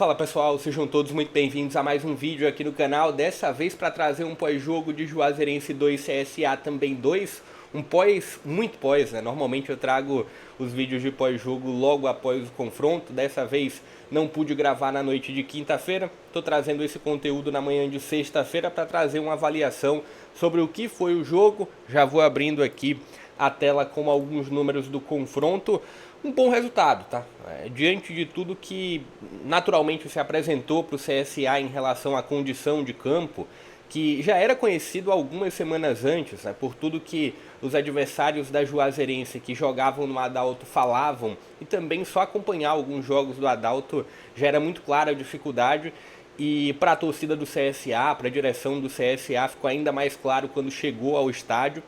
Fala pessoal, sejam todos muito bem-vindos a mais um vídeo aqui no canal, dessa vez para trazer um pós-jogo de Juazeirense 2 CSA também 2, um pós, muito pós, né? Normalmente eu trago os vídeos de pós-jogo logo após o confronto, dessa vez não pude gravar na noite de quinta-feira, estou trazendo esse conteúdo na manhã de sexta-feira para trazer uma avaliação sobre o que foi o jogo. Já vou abrindo aqui a tela com alguns números do confronto. Um bom resultado, tá? Diante de tudo que naturalmente se apresentou para o CSA em relação à condição de campo, que já era conhecido algumas semanas antes, né, por tudo que os adversários da Juazeirense que jogavam no Adalto falavam, e também só acompanhar alguns jogos do Adalto já era muito clara a dificuldade. E para a torcida do CSA, para a direção do CSA, ficou ainda mais claro quando chegou ao estádio.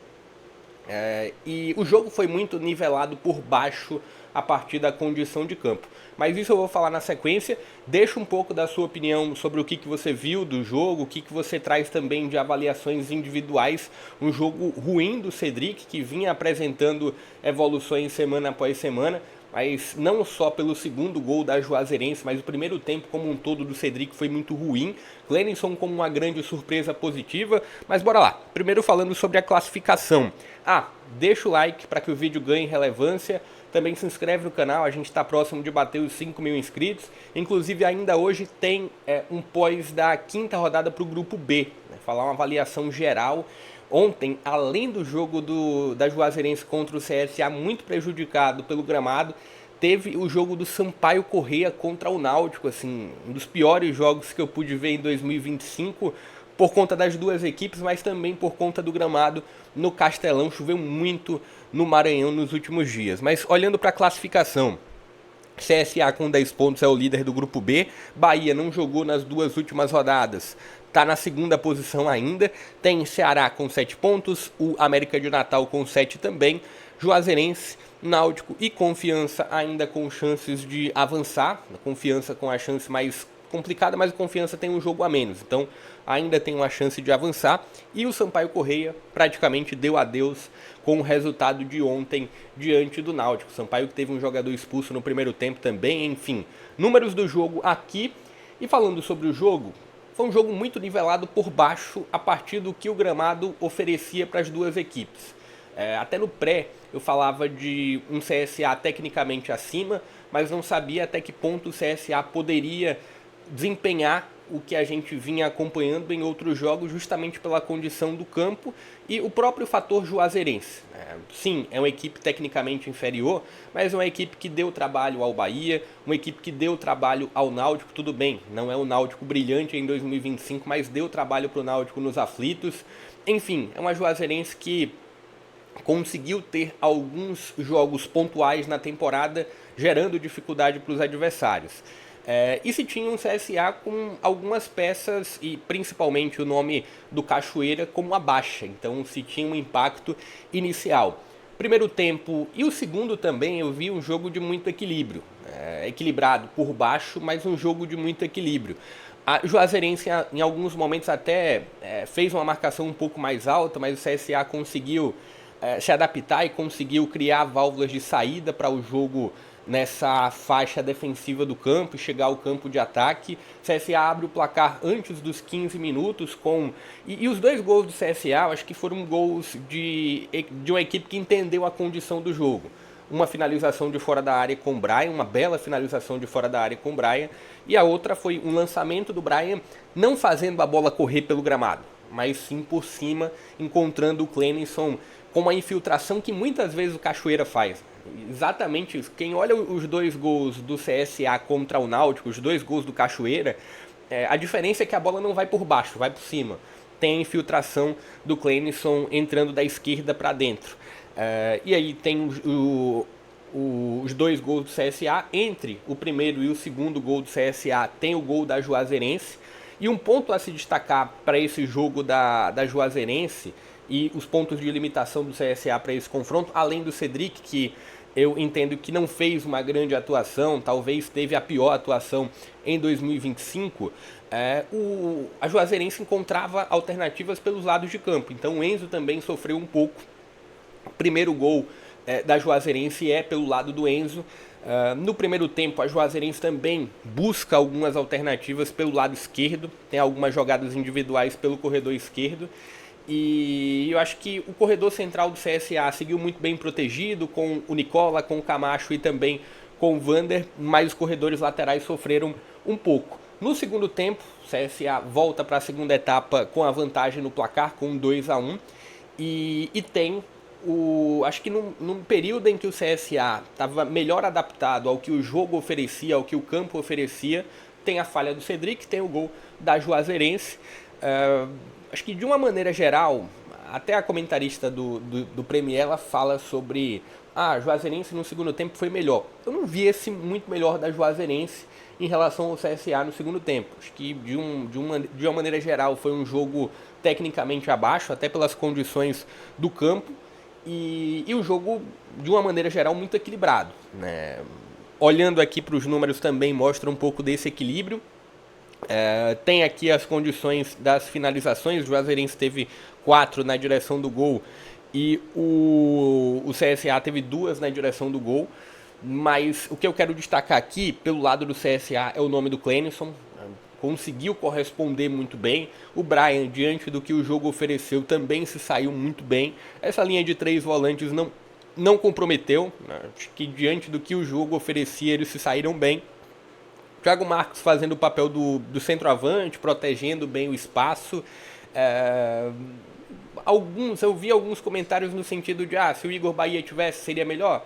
E o jogo foi muito nivelado por baixo a partir da condição de campo. Mas isso eu vou falar na sequência. Deixa um pouco da sua opinião sobre o que você viu do jogo, o que você traz também de avaliações individuais. Um jogo ruim do Cedric, que vinha apresentando evoluções semana após semana, mas não só pelo segundo gol da Juazeirense, mas o primeiro tempo como um todo do Cedric foi muito ruim. Clenilson como uma grande surpresa positiva, mas bora lá. Primeiro falando sobre a classificação. Deixa o like para que o vídeo ganhe relevância. Também se inscreve no canal, a gente está próximo de bater os 5.000 inscritos. Inclusive ainda hoje tem um pós da quinta rodada para o grupo B, né? Falar uma avaliação geral. Ontem, além do jogo da Juazeirense contra o CSA, muito prejudicado pelo gramado, teve o jogo do Sampaio Corrêa contra o Náutico, assim, um dos piores jogos que eu pude ver em 2025, por conta das duas equipes, mas também por conta do gramado no Castelão. Choveu muito no Maranhão nos últimos dias. Mas olhando para a classificação, CSA com 10 pontos é o líder do grupo B. Bahia não jogou nas duas últimas rodadas, está na segunda posição ainda. Tem Ceará com 7 pontos, o América de Natal com 7 também. Juazeirense, Náutico e Confiança ainda com chances de avançar. Confiança com a chance mais complicada, mas a Confiança tem um jogo a menos, então ainda tem uma chance de avançar. E o Sampaio Corrêa praticamente deu adeus com o resultado de ontem diante do Náutico. O Sampaio que teve um jogador expulso no primeiro tempo também. Enfim, números do jogo aqui. E falando sobre o jogo, foi um jogo muito nivelado por baixo a partir do que o gramado oferecia para as duas equipes. Até no pré eu falava de um CSA tecnicamente acima, mas não sabia até que ponto o CSA poderia desempenhar o que a gente vinha acompanhando em outros jogos, justamente pela condição do campo e o próprio fator juazeirense. Sim, é uma equipe tecnicamente inferior, mas é uma equipe que deu trabalho ao Bahia, uma equipe que deu trabalho ao Náutico. Tudo bem, não é o Náutico brilhante em 2025, mas deu trabalho para o Náutico nos aflitos. Enfim, é uma Juazeirense que conseguiu ter alguns jogos pontuais na temporada, gerando dificuldade para os adversários. E se tinha um CSA com algumas peças e principalmente o nome do Cachoeira como a baixa, então se tinha um impacto inicial. Primeiro tempo e o segundo também eu vi um jogo de muito equilíbrio, equilibrado por baixo, mas um jogo de muito equilíbrio. A Juazeirense em alguns momentos até fez uma marcação um pouco mais alta, mas o CSA conseguiu se adaptar e conseguiu criar válvulas de saída para o jogo nessa faixa defensiva do campo e chegar ao campo de ataque. O CSA abre o placar antes dos 15 minutos e os dois gols do CSA, eu acho que foram gols de uma equipe que entendeu a condição do jogo. Uma finalização de fora da área com o Brian, uma bela finalização de fora da área com o Brian, e a outra foi um lançamento do Brian não fazendo a bola correr pelo gramado, mas sim por cima, encontrando o Clenilson com uma infiltração que muitas vezes o Cachoeira faz. Exatamente isso. Quem olha os dois gols do CSA contra o Náutico, os dois gols do Cachoeira, a diferença é que a bola não vai por baixo, vai por cima. Tem a infiltração do Clenilson entrando da esquerda para dentro. E aí tem os dois gols do CSA. Entre o primeiro e o segundo gol do CSA tem o gol da Juazeirense. E um ponto a se destacar para esse jogo da Juazeirense e os pontos de limitação do CSA para esse confronto, além do Cedric, que eu entendo que não fez uma grande atuação, talvez teve a pior atuação em 2025, a Juazeirense encontrava alternativas pelos lados de campo. Então o Enzo também sofreu um pouco. O primeiro gol da Juazeirense pelo lado do Enzo. No primeiro tempo, a Juazeirense também busca algumas alternativas pelo lado esquerdo, tem algumas jogadas individuais pelo corredor esquerdo, e eu acho que o corredor central do CSA seguiu muito bem protegido, com o Nicola, com o Camacho e também com o Vander, mas os corredores laterais sofreram um pouco. No segundo tempo, o CSA volta para a segunda etapa com a vantagem no placar, com 2-1, e tem acho que num período em que o CSA estava melhor adaptado ao que o jogo oferecia, ao que o campo oferecia, tem a falha do Cedric, tem o gol da Juazeirense. Acho que de uma maneira geral, até a comentarista do Premier, ela fala sobre a Juazeirense no segundo tempo foi melhor. Eu não vi esse muito melhor da Juazeirense em relação ao CSA no segundo tempo. Acho que de uma maneira geral foi um jogo tecnicamente abaixo, até pelas condições do campo. E o jogo, de uma maneira geral, muito equilibrado, né? Olhando aqui para os números também mostra um pouco desse equilíbrio. Tem aqui as condições das finalizações. O Juazeirense teve 4 na direção do gol e o CSA teve 2 na direção do gol. Mas o que eu quero destacar aqui, pelo lado do CSA, é o nome do Clenilson. Conseguiu corresponder muito bem. O Brian, diante do que o jogo ofereceu, também se saiu muito bem. Essa linha de 3 volantes não comprometeu. Acho que diante do que o jogo oferecia, eles se saíram bem. Thiago Marques fazendo o papel do centroavante, protegendo bem o espaço. Eu vi alguns comentários no sentido de se o Igor Bahia tivesse, seria melhor.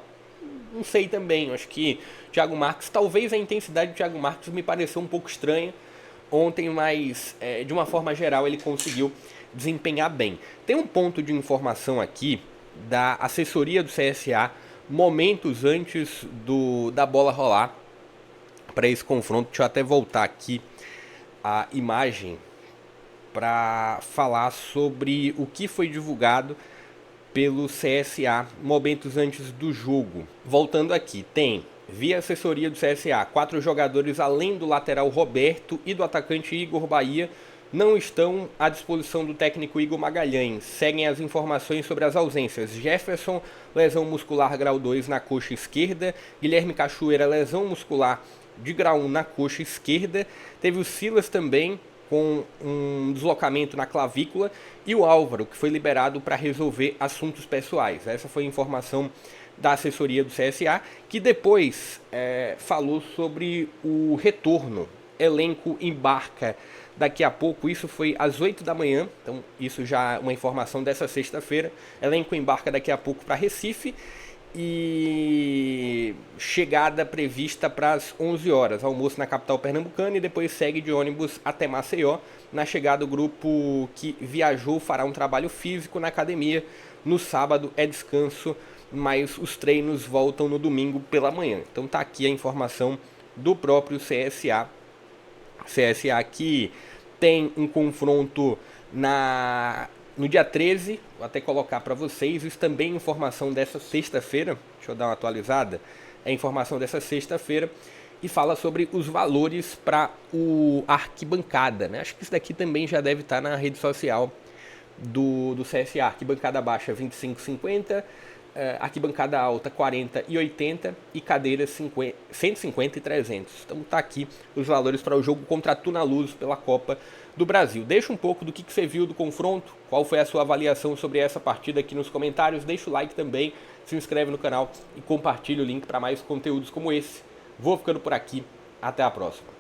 Não sei também. Acho que Thiago Marques, talvez a intensidade do Thiago Marques me pareceu um pouco estranha ontem, mas de uma forma geral ele conseguiu desempenhar bem. Tem um ponto de informação aqui da assessoria do CSA, momentos antes da bola rolar para esse confronto. Deixa eu até voltar aqui a imagem para falar sobre o que foi divulgado pelo CSA momentos antes do jogo. Voltando aqui, tem via assessoria do CSA, 4 jogadores além do lateral Roberto e do atacante Igor Bahia não estão à disposição do técnico Igor Magalhães. Seguem as informações sobre as ausências: Jefferson, lesão muscular grau 2 na coxa esquerda; Guilherme Cachoeira, lesão muscular de grau 1 na coxa esquerda; teve o Silas também com um deslocamento na clavícula, e o Álvaro, que foi liberado para resolver assuntos pessoais. Essa foi a informação da assessoria do CSA, que depois falou sobre o retorno. Elenco embarca daqui a pouco, isso foi às 8 da manhã, então isso já é uma informação dessa sexta-feira. Elenco embarca daqui a pouco para Recife, e chegada prevista para as 11 horas, almoço na capital pernambucana, e depois segue de ônibus até Maceió. Na chegada, o grupo que viajou fará um trabalho físico na academia. No sábado é descanso, mas os treinos voltam no domingo pela manhã. Então tá aqui a informação do próprio CSA. CSA que tem um confronto no dia 13, vou até colocar para vocês, isso também é informação dessa sexta-feira, deixa eu dar uma atualizada, é informação dessa sexta-feira, e fala sobre os valores para o arquibancada, né? Acho que isso daqui também já deve estar na rede social do CSA. Arquibancada baixa 25,50, arquibancada alta 40 e 80 e cadeiras 150 e 300. Então tá aqui os valores para o jogo contra a Tunaluso pela Copa do Brasil. Deixa um pouco do que você viu do confronto, qual foi a sua avaliação sobre essa partida aqui nos comentários. Deixa o like também, se inscreve no canal e compartilha o link para mais conteúdos como esse. Vou ficando por aqui, até a próxima.